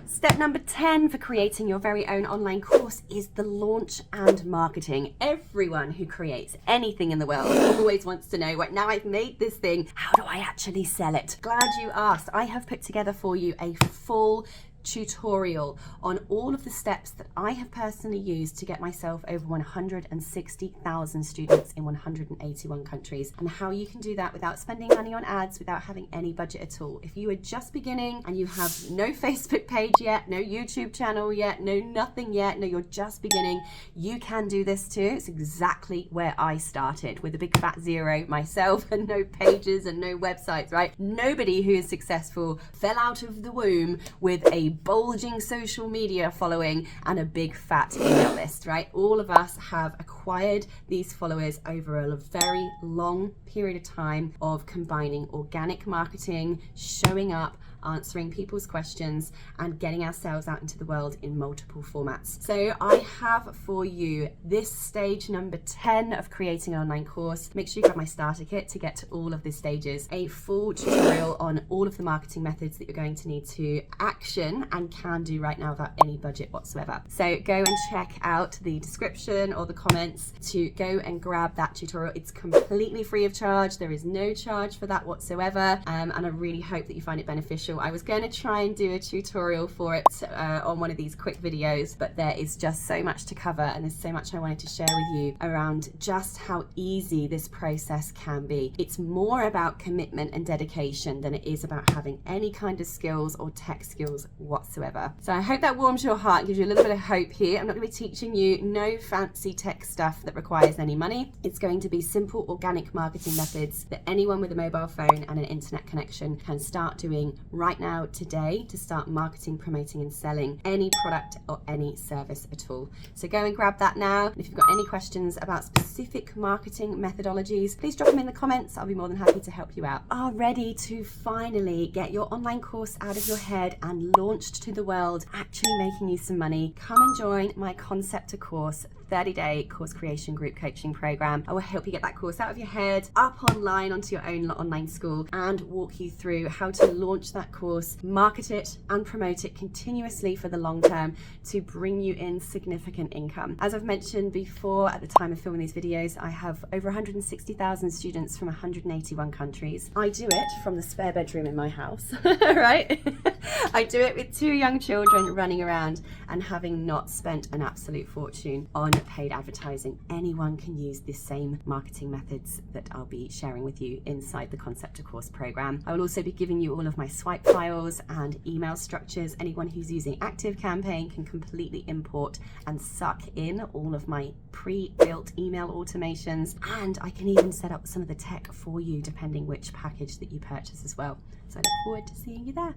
Step number 10 for creating your very own online course is the launch and marketing. Everyone who creates anything in the world always wants to know, right, now I've made this thing, how do I actually sell it? Glad you asked. I have put together for you a full tutorial on all of the steps that I have personally used to get myself over 160,000 students in 181 countries, and how you can do that without spending money on ads, without having any budget at all. If you are just beginning and you have no Facebook page yet, no YouTube channel yet, no nothing yet, no, you're just beginning, you can do this too. It's exactly where I started, with a big fat zero myself and no pages and no websites, right? Nobody who is successful fell out of the womb with a bulging social media following and a big fat email list, right? All of us have acquired these followers over a very long period of time of combining organic marketing, showing up, answering people's questions, and getting ourselves out into the world in multiple formats. So I have for you this stage number 10 of creating an online course. Make sure you grab my starter kit to get to all of the stages, a full tutorial on all of the marketing methods that you're going to need to action and can do right now without any budget whatsoever. So go and check out the description or the comments to go and grab that tutorial. It's completely free of charge. There is no charge for that whatsoever, and I really hope that you find it beneficial. I was going to try and do a tutorial for it on one of these quick videos, but there is just so much to cover, and there's so much I wanted to share with you around just how easy this process can be. It's more about commitment and dedication than it is about having any kind of skills or tech skills whatsoever. So I hope that warms your heart and gives you a little bit of hope here. I'm not going to be teaching you no fancy tech stuff that requires any money. It's going to be simple organic marketing methods that anyone with a mobile phone and an internet connection can start doing right now, today, to start marketing, promoting and selling any product or any service at all. So go and grab that now. And if you've got any questions about specific marketing methodologies, please drop them in the comments. I'll be more than happy to help you out. Are ready to finally get your online course out of your head and launched to the world, actually making you some money? Come and join my Concept to Course 30-day course creation group coaching program. I will help you get that course out of your head, up online onto your own online school, and walk you through how to launch that course, market it and promote it continuously for the long term to bring you in significant income. As I've mentioned before, at the time of filming these videos, I have over 160,000 students from 181 countries. I do it from the spare bedroom in my house, right? I do it with 2 young children running around and having not spent an absolute fortune on paid advertising. Anyone can use the same marketing methods that I'll be sharing with you inside the Concept to Course program. I will also be giving you all of my swipe files and email structures. Anyone who's using ActiveCampaign can completely import and suck in all of my pre-built email automations, and I can even set up some of the tech for you depending which package that you purchase as well. So I look forward to seeing you there.